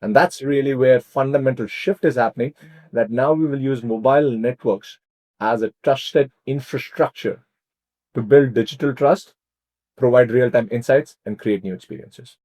And that's really where fundamental shift is happening, that now we will use mobile networks as a trusted infrastructure to build digital trust, provide real-time insights, and create new experiences.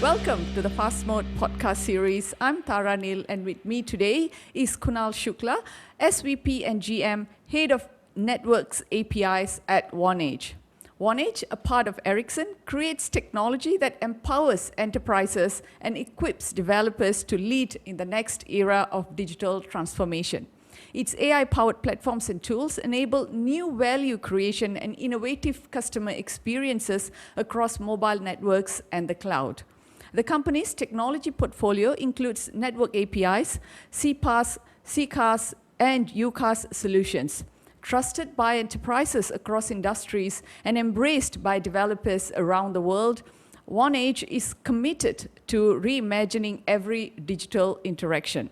Welcome to the Fast Mode podcast series. I'm Tara Neil, and with me today is Kunal Shukla, SVP and GM, Head of Networks APIs at Vonage. Vonage, a part of Ericsson, creates technology that empowers enterprises and equips developers to lead in the next era of digital transformation. Its AI-powered platforms and tools enable new value creation and innovative customer experiences across mobile networks and the cloud. The company's technology portfolio includes network APIs, CPaaS, CCaaS, and UCaaS solutions. Trusted by enterprises across industries and embraced by developers around the world, Vonage is committed to reimagining every digital interaction.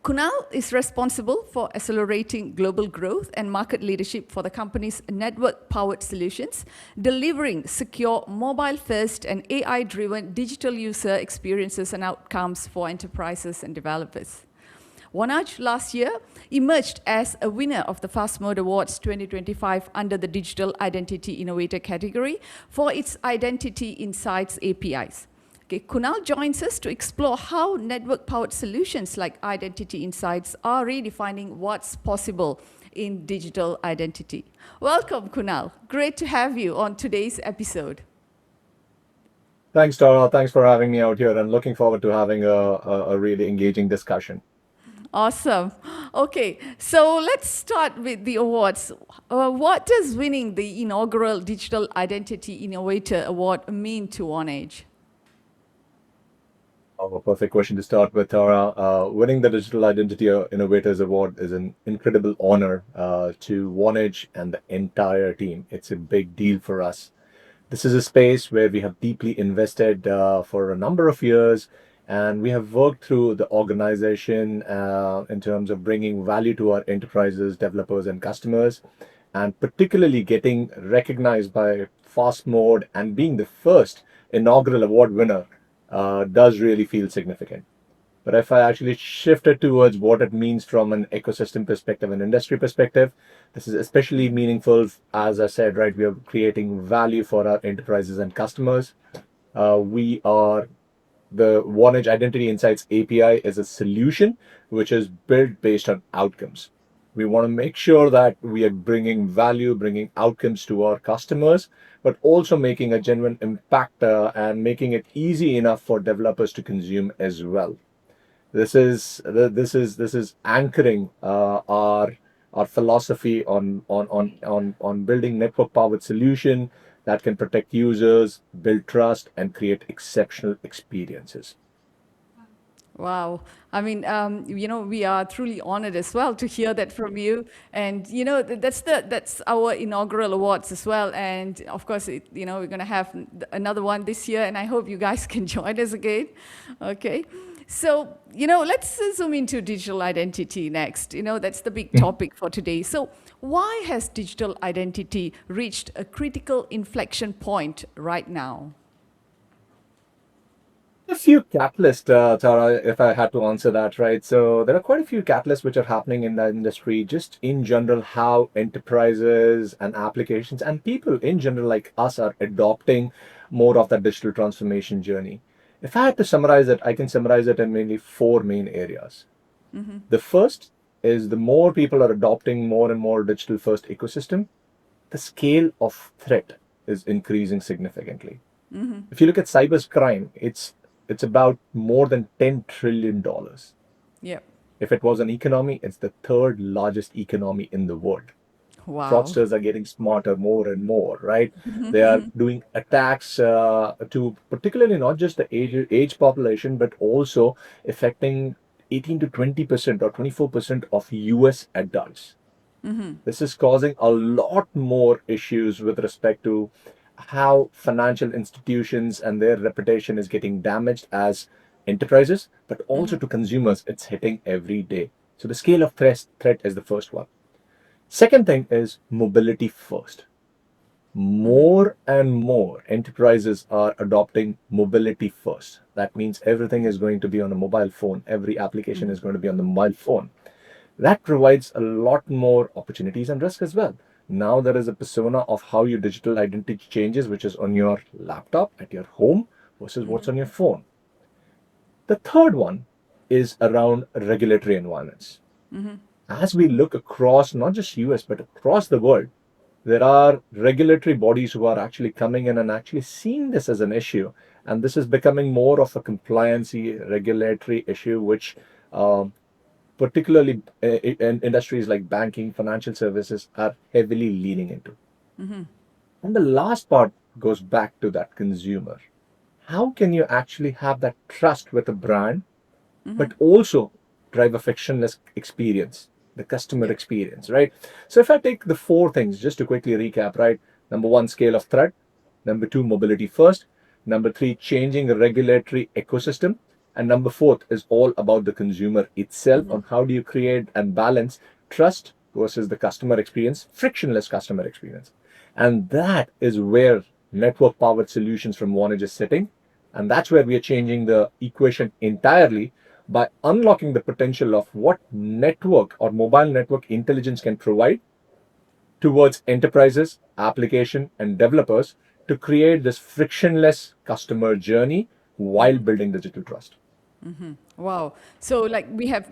Kunal is responsible for accelerating global growth and market leadership for the company's network-powered solutions, delivering secure, mobile-first, and AI-driven digital user experiences and outcomes for enterprises and developers. Vonage last year emerged as a winner of the Fast Mode Awards 2025 under the Digital Identity Innovator category for its Identity Insights APIs. Kunal joins us to explore how network-powered solutions like Identity Insights are redefining what's possible in digital identity. Welcome, Kunal. Great to have you on today's episode. Thanks, Tara. Thanks for having me out here, and looking forward to having a really engaging discussion. Awesome. Okay, so let's start with the awards. What does winning the inaugural Digital Identity Innovator Award mean to Vonage? A perfect question to start with, Tara. Winning the Digital Identity Innovators Award is an incredible honor to Vonage and the entire team. It's a big deal for us. This is a space where we have deeply invested for a number of years, and we have worked through the organization in terms of bringing value to our enterprises, developers, and customers, and particularly getting recognized by Fast Mode and being the first inaugural award winner does really feel significant. But if I actually shift it towards what it means from an ecosystem perspective and industry perspective, this is especially meaningful. As I said, right, we are creating value for our enterprises and customers. We are the Vonage Identity Insights API is a solution which is built based on outcomes. We want to make sure that we are bringing value, bringing outcomes to our customers, but also making a genuine impact and making it easy enough for developers to consume as well. This is anchoring our philosophy on building network powered solution that can protect users, build trust, and create exceptional experiences. Wow. I mean, we are truly honored as well to hear that from you. And, that's our inaugural awards as well. And of course, we're going to have another one this year, and I hope you guys can join us again. Okay. So, let's zoom into digital identity next. That's the big topic for today. So, why has digital identity reached a critical inflection point right now? A few catalysts, Tara, if I had to answer that, right? So there are quite a few catalysts which are happening in the industry, just in general, how enterprises and applications and people in general like us are adopting more of that digital transformation journey. If I had to summarize it, I can summarize it in mainly four main areas. The first is the more people are adopting more and more digital first ecosystem, the scale of threat is increasing significantly. If you look at cybercrime, it's about more than $10 trillion. Yeah. If it was an economy, it's the third largest economy in the world. Wow. Fraudsters are getting smarter more and more, right? They are doing attacks to particularly not just the age population, but also affecting 18 to 20% or 24% of US adults. This is causing a lot more issues with respect to how financial institutions and their reputation is getting damaged as enterprises, but also to consumers. It's hitting every day. So the scale of threat is the first one. Second thing is mobility first. More and more enterprises are adopting mobility first. That means everything is going to be on a mobile phone. Every application is going to be on the mobile phone. That provides a lot more opportunities and risk as well. Now there is a persona of how your digital identity changes, which is on your laptop at your home versus what's on your phone. The third one is around regulatory environments. As we look across not just US but across the world, there are regulatory bodies who are actually coming in and actually seeing this as an issue, and this is becoming more of a compliancy regulatory issue, which particularly in industries like banking, financial services are heavily leaning into. And the last part goes back to that consumer. How can you actually have that trust with a brand but also drive a frictionless experience, the customer Yep. experience, right? So if I take the four things, just to quickly recap, right? Number one, scale of threat. Number two, mobility first. Number three, changing a regulatory ecosystem. And number fourth is all about the consumer itself on how do you create and balance trust versus the customer experience, frictionless customer experience. And that is where network powered solutions from Vonage is sitting. And that's where we are changing the equation entirely by unlocking the potential of what network or mobile network intelligence can provide towards enterprises, application, and developers to create this frictionless customer journey while building digital trust. Wow. So, like, we have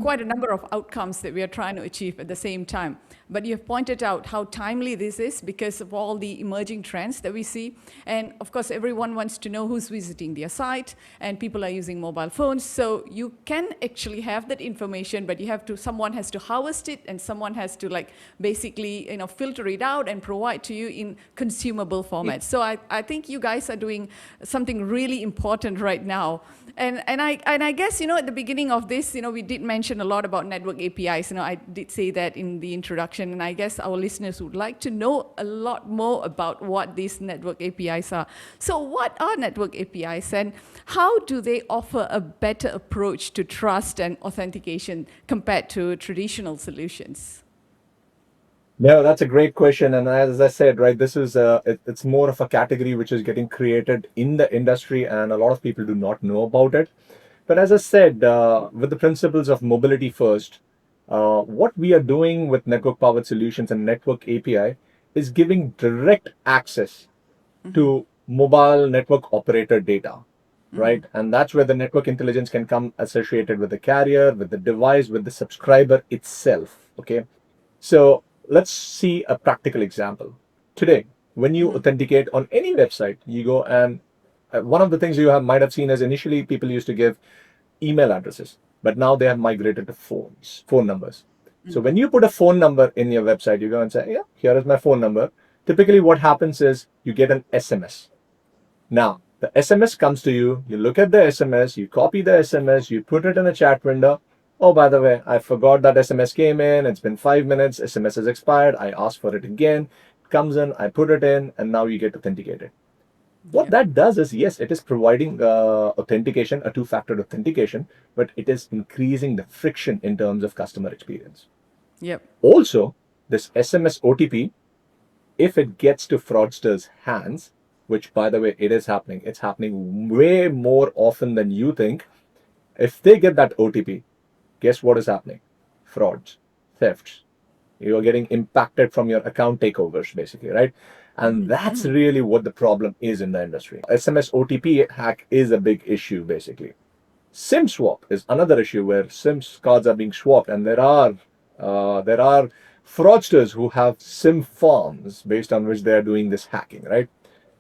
quite a number of outcomes that we are trying to achieve at the same time. But you have pointed out how timely this is because of all the emerging trends that we see. And of course, everyone wants to know who's visiting their site, and people are using mobile phones. So, you can actually have that information, but you have to, someone has to harvest it, and someone has to, like, basically, filter it out and provide to you in consumable formats. So, I think you guys are doing something really important right now. And I guess, at the beginning of this, we did mention a lot about network APIs. I did say that in the introduction, and I guess our listeners would like to know a lot more about what these network APIs are. So what are network APIs, and how do they offer a better approach to trust and authentication compared to traditional solutions? No, that's a great question. And as I said, right, this is it's more of a category which is getting created in the industry, and a lot of people do not know about it. But as I said, with the principles of mobility first, what we are doing with network powered solutions and network API is giving direct access to mobile network operator data, right? And that's where the network intelligence can come associated with the carrier, with the device, with the subscriber itself. Okay. So let's see a practical example. Today, when you authenticate on any website, you go and one of the things you might have seen is initially people used to give email addresses, but now they have migrated to phone numbers. So when you put a phone number in your website, you go and say, yeah, here is my phone number. Typically, what happens is you get an SMS. Now, the SMS comes to you, you look at the SMS, you copy the SMS, you put it in a chat window. Oh, by the way, I forgot that SMS came in. It's been 5 minutes. SMS has expired. I asked for it again. It comes in, I put it in, and now you get authenticated. What Yeah. that does is, yes, it is providing authentication, a two-factor authentication, but it is increasing the friction in terms of customer experience. Yep. Also, this SMS OTP, if it gets to fraudsters' hands, which by the way, it is happening, it's happening way more often than you think. If they get that OTP, guess what is happening? Frauds, thefts. You are getting impacted from your account takeovers, basically, right? And that's really what the problem is in the industry. SMS OTP hack is a big issue, basically. SIM swap is another issue where SIM cards are being swapped, and there are fraudsters who have SIM farms based on which they are doing this hacking, right?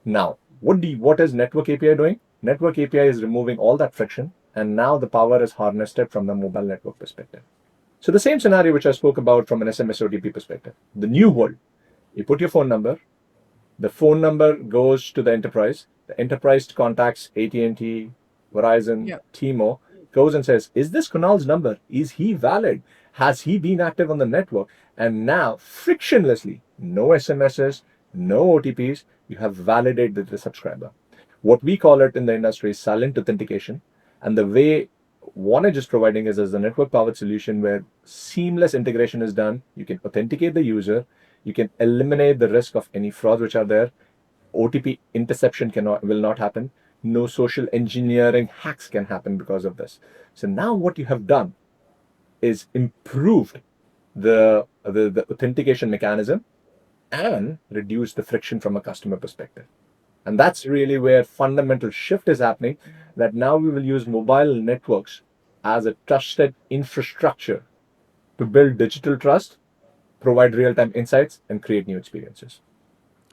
Now, what is Network API doing? Network API is removing all that friction, and now the power is harnessed from the mobile network perspective. So the same scenario which I spoke about from an SMS OTP perspective, the new world. You put your phone number, the phone number goes to the enterprise contacts AT&T, Verizon, Yep. T-Mo, goes and says, is this Kunal's number? Is he valid? Has he been active on the network? And now, frictionlessly, no SMSs, no OTPs, you have validated the subscriber. What we call it in the industry is silent authentication. And the way Vonage is providing is as a network-powered solution where seamless integration is done. You can authenticate the user. You can eliminate the risk of any fraud which are there. OTP interception will not happen. No social engineering hacks can happen because of this. So now what you have done is improved the authentication mechanism and reduce the friction from a customer perspective. And that's really where fundamental shift is happening, that now we will use mobile networks as a trusted infrastructure to build digital trust, provide real-time insights, and create new experiences.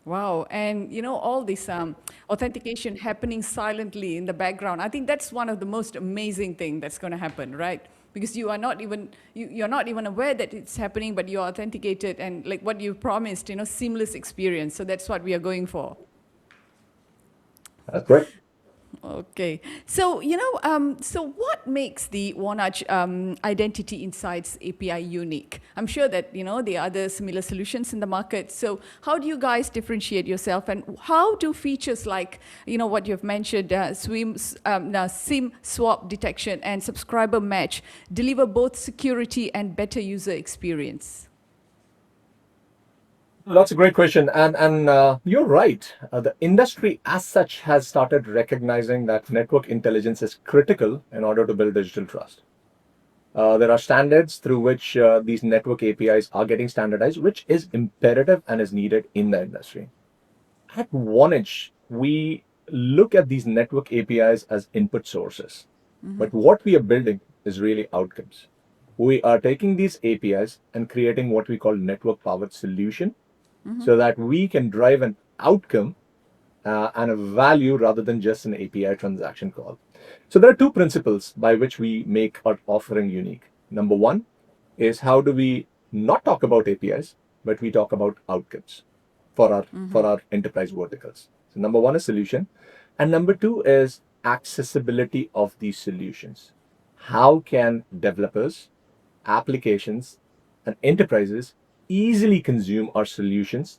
Wow, and all this authentication happening silently in the background. I think that's one of the most amazing thing that's going to happen, right? Because you are not even you're not even aware that it's happening, but you're authenticated and like what you promised, seamless experience. So that's what we are going for. That's great. Okay, so so what makes the Vonage Identity Insights API unique? I'm sure that there are other similar solutions in the market. So how do you guys differentiate yourself, and how do features like what you've mentioned, SIM swap detection and subscriber match, deliver both security and better user experience? That's a great question, and you're right. The industry, as such, has started recognizing that network intelligence is critical in order to build digital trust. There are standards through which these network APIs are getting standardized, which is imperative and is needed in the industry. At Vonage, we look at these network APIs as input sources, but what we are building is really outcomes. We are taking these APIs and creating what we call network-powered solution, so that we can drive an outcome and a value rather than just an API transaction call. So there are two principles by which we make our offering unique. Number one is how do we not talk about APIs, but we talk about outcomes for our enterprise verticals. So number one is solution, and number two is accessibility of these solutions. How can developers, applications, and enterprises easily consume our solutions,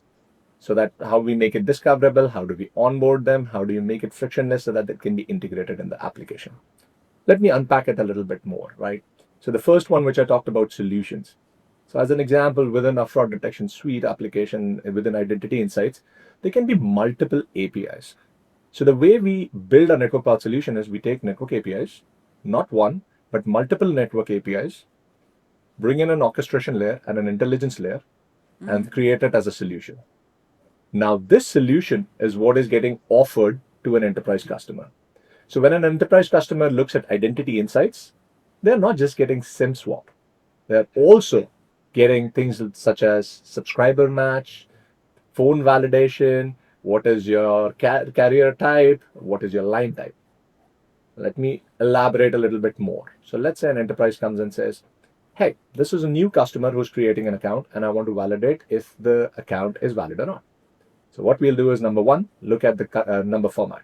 so that how we make it discoverable, how do we onboard them, how do you make it frictionless so that it can be integrated in the application. Let me unpack it a little bit more, right? So the first one, which I talked about, solutions. So as an example, within a fraud detection suite application, within Identity Insights, there can be multiple APIs. So the way we build a network path solution is we take network APIs, not one, but multiple network APIs, bring in an orchestration layer and an intelligence layer, and create it as a solution. Now, this solution is what is getting offered to an enterprise customer. So when an enterprise customer looks at Identity Insights, they're not just getting SIM swap. They're also getting things such as subscriber match, phone validation, what is your carrier type, what is your line type. Let me elaborate a little bit more. So let's say an enterprise comes and says, hey, this is a new customer who's creating an account and I want to validate if the account is valid or not. So what we'll do is, number one, look at the number format.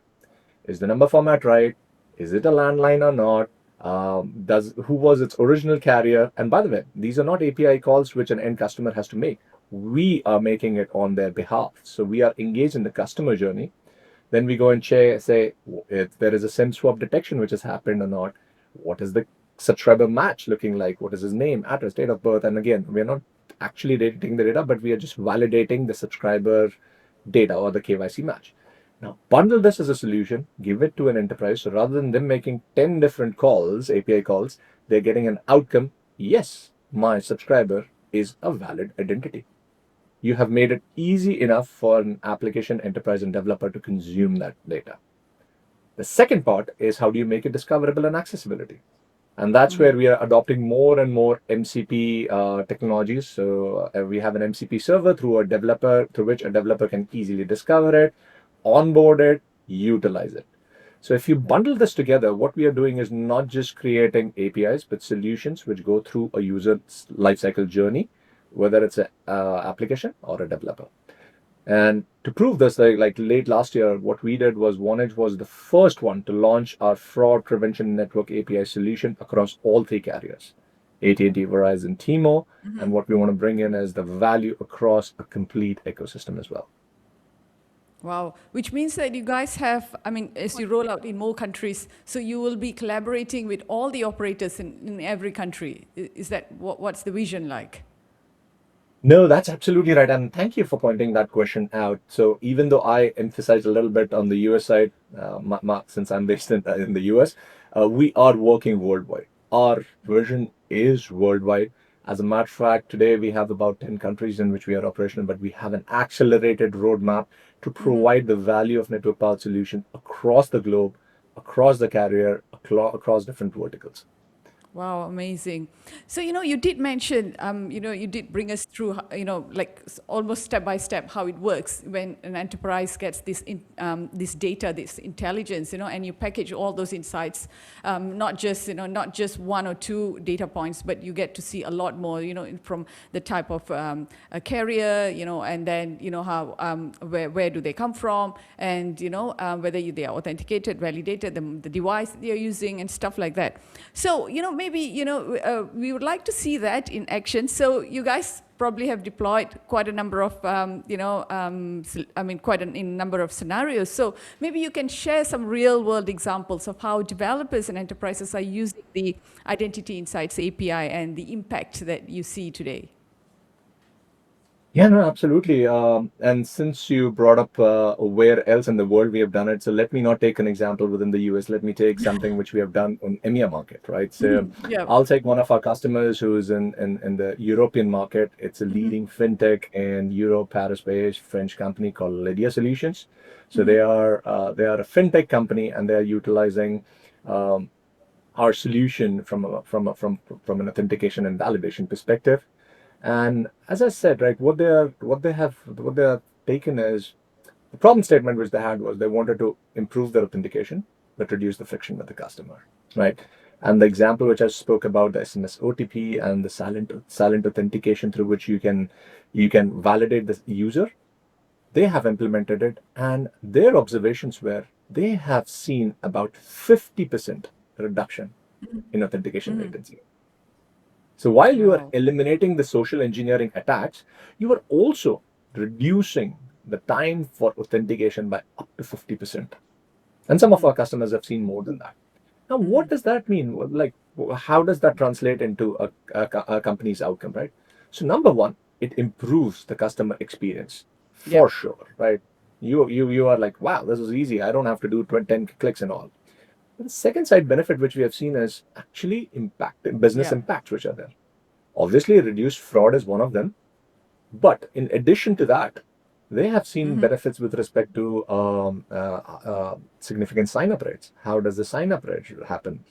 Is the number format right? Is it a landline or not? Who was its original carrier? And by the way, these are not API calls which an end customer has to make. We are making it on their behalf. So we are engaged in the customer journey. Then we go and say if there is a SIM swap detection which has happened or not. What is the subscriber match looking like? What is his name, address, date of birth? And again, we are not actually taking the data, but we are just validating the subscriber data or the KYC match. Now, bundle this as a solution, give it to an enterprise. So rather than them making 10 different calls, API calls, they're getting an outcome. Yes, my subscriber is a valid identity. You have made it easy enough for an application, enterprise, and developer to consume that data. The second part is how do you make it discoverable and accessibility? And that's where we are adopting more and more MCP technologies. So we have an MCP server through which a developer can easily discover it, onboard it, utilize it. So if you bundle this together, what we are doing is not just creating APIs, but solutions which go through a user's lifecycle journey, whether it's an application or a developer. And to prove this, like late last year, what we did was Vonage was the first one to launch our fraud prevention network API solution across all three carriers, AT&T, Verizon, T-Mo. And what we want to bring in is the value across a complete ecosystem as well. Wow, which means that you guys have, I mean, as you roll out in more countries, so you will be collaborating with all the operators in every country. Is that what's the vision like? No, that's absolutely right. And thank you for pointing that question out. So even though I emphasize a little bit on the US side, since I'm based in the US, we are working worldwide. Our vision is worldwide. As a matter of fact, today we have about 10 countries in which we are operational, but we have an accelerated roadmap to provide the value of network powered solution across the globe, across the carrier, across different verticals. Wow, amazing. So, you did mention, you did bring us through, like almost step by step how it works when an enterprise gets this data, this intelligence, and you package all those insights, not just one or two data points, but you get to see a lot more, from the type of a carrier, and then, how, where do they come from, and, whether they are authenticated, validated, the device they're using, and stuff like that. So, maybe, we would like to see that in action. So you guys probably have deployed quite a number of, quite in number of scenarios. So maybe you can share some real world examples of how developers and enterprises are using the Identity Insights API and the impact that you see today. Yeah, no, absolutely. And since you brought up where else in the world we have done it, so let me not take an example within the US. Let me take something which we have done on EMEA market, right? So Yeah. I'll take one of our customers who is in the European market. It's a leading fintech in Europe, Paris-based French company called Lydia Solutions. So they are a fintech company, and they are utilizing um, our solution from an authentication and validation perspective. And as I said, right, what they have taken is the problem statement which they had was they wanted to improve their authentication, but reduce the friction with the customer, right? And the example which I spoke about, the SMS OTP and the silent authentication through which you can validate the user, they have implemented it, and their observations were they have seen about 50% reduction in authentication latency. So while you are Wow. eliminating the social engineering attacks, you are also reducing the time for authentication by up to 50%. And some of our customers have seen more than that. Now, what does that mean? Well, like, how does that translate into a company's outcome, right? So, number one, it improves the customer experience for Yep. sure, right? You are like, wow, this is easy. I don't have to do 10 clicks and all. But the second side benefit, which we have seen, is actually business Yep. impacts, which are there. Obviously, reduced fraud is one of them. But in addition to that, they have seen benefits with respect to significant sign-up rates. How does the sign-up rate happen?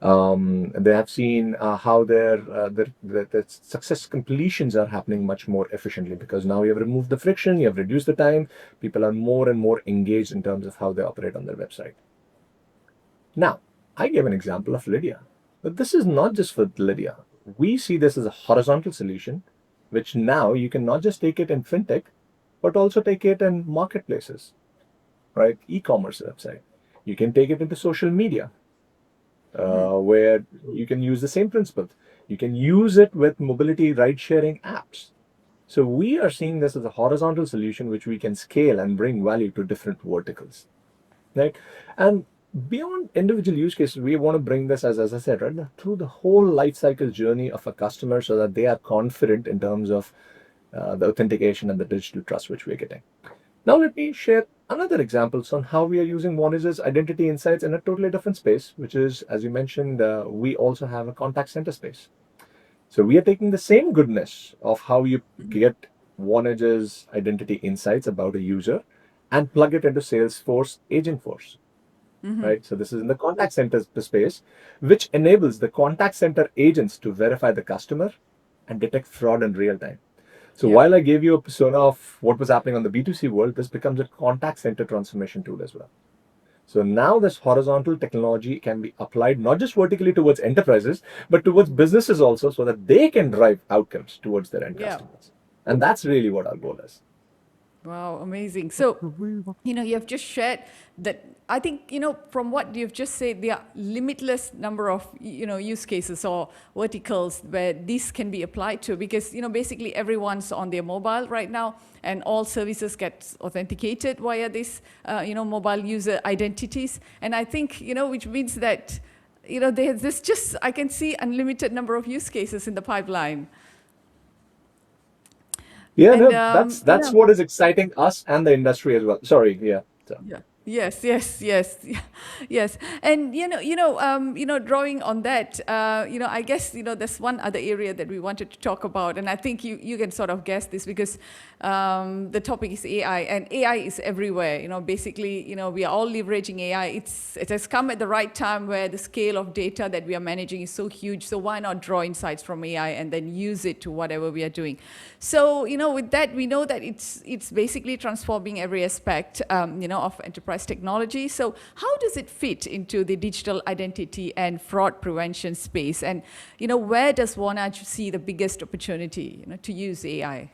They have seen how their success completions are happening much more efficiently, because now you have removed the friction, you have reduced the time. People are more and more engaged in terms of how they operate on their website. Now, I gave an example of Lydia, but this is not just for Lydia. We see this as a horizontal solution, which now you can not just take it in fintech, but also take it in marketplaces, right? E-commerce website. You can take it into social media, where you can use the same principles. You can use it with mobility ride-sharing apps. So we are seeing this as a horizontal solution which we can scale and bring value to different verticals, right? And beyond individual use cases, we want to bring this as I said, right, through the whole life cycle journey of a customer, so that they are confident in terms of the authentication and the digital trust which we're getting. Now let me share another examples on how we are using Vonage's Identity Insights in a totally different space, which is, as you mentioned, we also have a contact center space. So we are taking the same goodness of how you get Vonage's Identity Insights about a user and plug it into Salesforce Agentforce, right? So this is in the contact center space, which enables the contact center agents to verify the customer and detect fraud in real time. So Yep. while I gave you a persona of what was happening on the B2C world, this becomes a contact center transformation tool as well. So now this horizontal technology can be applied not just vertically towards enterprises, but towards businesses also, so that they can drive outcomes towards their end Yeah. customers. And that's really what our goal is. Wow, amazing. So, you have just shared that. I think, from what you've just said, there are limitless number of, use cases or verticals where this can be applied to, because, basically everyone's on their mobile right now, and all services get authenticated via this, mobile user identities. And I think, which means that, there's just, I can see unlimited number of use cases in the pipeline. Yeah, And, no, that's what is exciting us and the industry as well. Sorry, yeah. So, yeah. Yes, yes, yes, yes. And drawing on that, I guess there's one other area that we wanted to talk about, and I think you can sort of guess this, because the topic is AI, and AI is everywhere. Basically, we are all leveraging AI. It has come at the right time where the scale of data that we are managing is so huge. So why not draw insights from AI and then use it to whatever we are doing? So with that, we know that it's basically transforming every aspect, of enterprise technology. So how does it fit into the digital identity and fraud prevention space? And where does Vonage see the biggest opportunity, to use AI?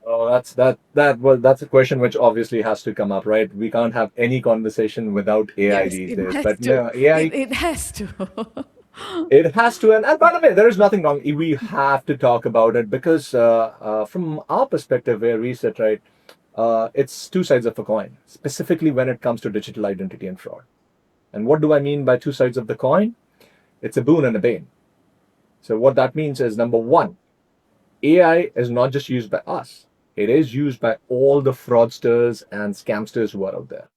oh, that's a question which obviously has to come up, right? We can't have any conversation without AI Yes, these it days. has But to. no, AI, It has to. it has to. And by the way, there is nothing wrong. We have to talk about it because from our perspective, where we sit, right, it's two sides of a coin, specifically when it comes to digital identity and fraud. And what do I mean by two sides of the coin? It's a boon and a bane. So what that means is, number one, AI is not just used by us. It is used by all the fraudsters and scamsters who are out there.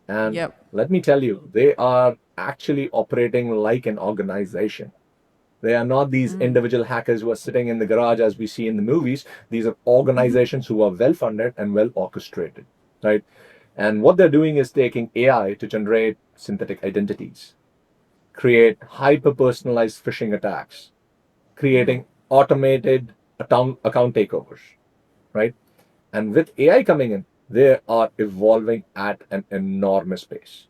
And Yep. let me tell you, they are actually operating like an organization. They are not these individual hackers who are sitting in the garage as we see in the movies. These are organizations who are well funded and well orchestrated, right? And what they're doing is taking AI to generate synthetic identities, create hyper personalized phishing attacks, creating automated account takeovers, right? And with AI coming in, they are evolving at an enormous pace.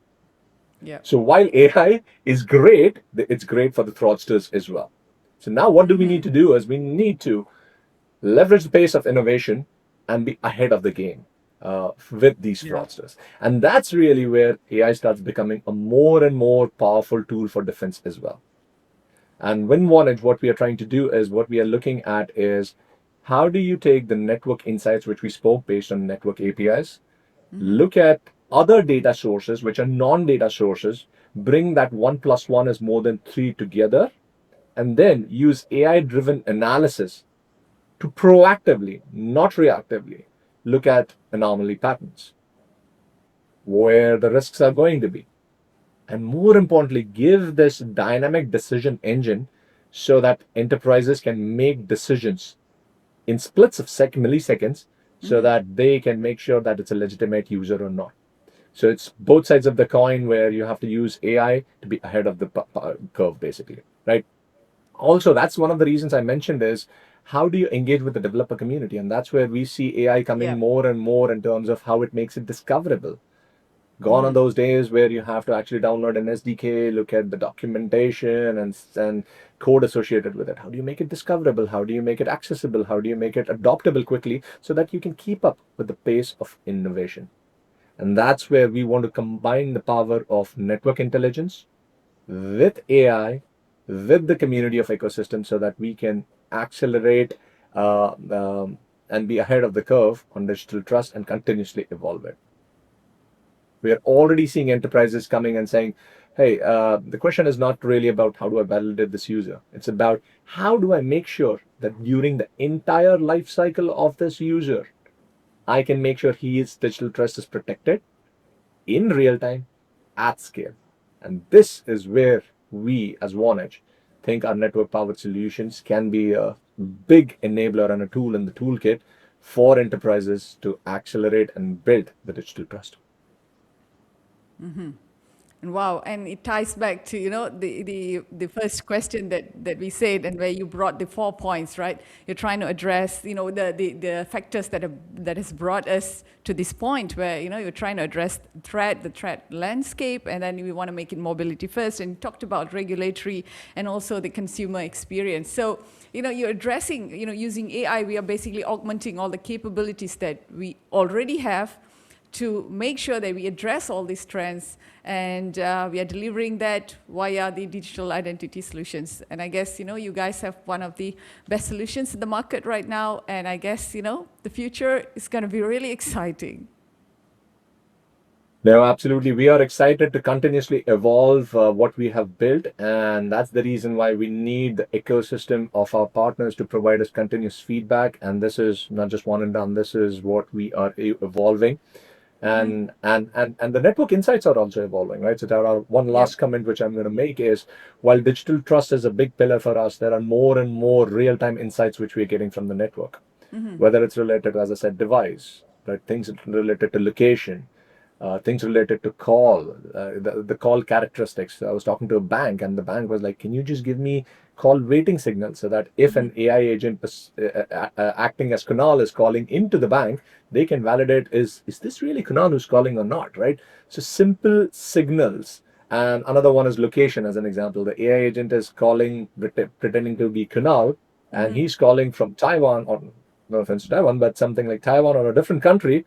Yep. So while AI is great, it's great for the fraudsters as well. So now what do we need to do is we need to leverage the pace of innovation and be ahead of the game with these Yeah. fraudsters. And that's really where AI starts becoming a more and more powerful tool for defense as well. And with Vonage, what we are trying to do is what we are looking at is how do you take the network insights, which we spoke based on network APIs, look at other data sources, which are non data sources, bring that one plus one is more than three together, and then use AI driven analysis to proactively, not reactively, look at anomaly patterns, where the risks are going to be. And more importantly, give this dynamic decision engine so that enterprises can make decisions in splits of milliseconds so that they can make sure that it's a legitimate user or not. So it's both sides of the coin where you have to use AI to be ahead of the curve, basically, right? Also, that's one of the reasons I mentioned is how do you engage with the developer community? And that's where we see AI coming Yep. more and more in terms of how it makes it discoverable. Gone are those days where you have to actually download an SDK, look at the documentation and code associated with it. How do you make it discoverable? How do you make it accessible? How do you make it adoptable quickly so that you can keep up with the pace of innovation? And that's where we want to combine the power of network intelligence with AI, with the community of ecosystem so that we can accelerate and be ahead of the curve on digital trust and continuously evolve it. We are already seeing enterprises coming and saying, hey, the question is not really about how do I validate this user. It's about how do I make sure that during the entire life cycle of this user, I can make sure his digital trust is protected in real time at scale. And this is where we as Vonage think our network powered solutions can be a big enabler and a tool in the toolkit for enterprises to accelerate and build the digital trust. And wow, and it ties back to, the first question that we said, and where you brought the 4 points, right? You're trying to address, the factors that has brought us to this point where, you're trying to address the threat landscape, and then we want to make it mobility first. And you talked about regulatory and also the consumer experience. So, you're addressing, using AI, we are basically augmenting all the capabilities that we already have to make sure that we address all these trends, and we are delivering that via the digital identity solutions. And I guess, you guys have one of the best solutions in the market right now, and I guess, the future is going to be really exciting. No, absolutely. We are excited to continuously evolve what we have built, and that's the reason why we need the ecosystem of our partners to provide us continuous feedback. And this is not just one and done. This is what we are evolving, and the network insights are also evolving, right? So there are one Yep. last comment which I'm going to make is, while digital trust is a big pillar for us, there are more and more real-time insights which we're getting from the network, whether it's related, as I said, device, right? Things related to location, things related to call, the call characteristics. I was talking to a bank, and the bank was like, "Can you just give me call waiting signals so that if an AI agent acting as Kunal is calling into the bank, they can validate is this really Kunal who's calling or not, right?" So simple signals. And another one is location, as an example. The AI agent is calling, pretending to be Kunal, and he's calling from Taiwan, or no offense to Taiwan, but something like Taiwan or a different country,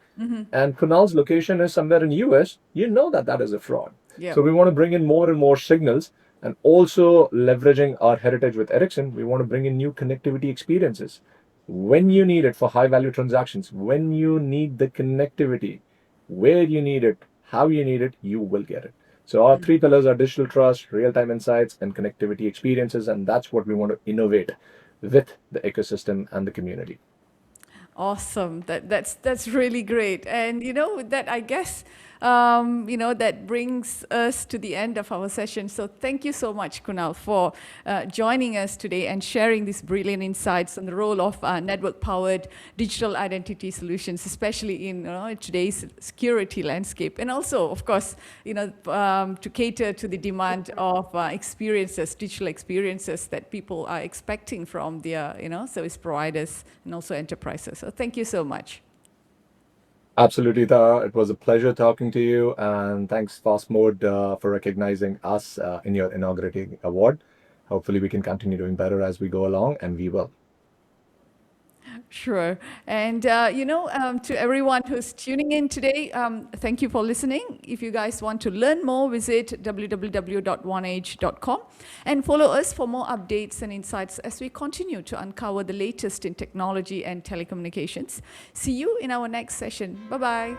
and Kunal's location is somewhere in US, you know that that is a fraud. Yep. So we want to bring in more and more signals, and also leveraging our heritage with Ericsson, we want to bring in new connectivity experiences. When you need it for high value transactions, when you need the connectivity, where you need it, how you need it, you will get it. So our three pillars are digital trust, real-time insights, and connectivity experiences, and that's what we want to innovate with the ecosystem and the community. Awesome. That's really great. And with that, I guess that brings us to the end of our session. So thank you so much, Kunal, for joining us today and sharing these brilliant insights on the role of network-powered digital identity solutions, especially in today's security landscape, and also, of course, to cater to the demand of experiences, digital experiences that people are expecting from their service providers and also enterprises. So thank you so much. Absolutely, Tara. It was a pleasure talking to you, and thanks, Fast Mode, for recognizing us in your inaugurating award. Hopefully, we can continue doing better as we go along, and we will. Sure. And, to everyone who's tuning in today, thank you for listening. If you guys want to learn more, visit www.vonage.com and follow us for more updates and insights as we continue to uncover the latest in technology and telecommunications. See you in our next session. Bye-bye.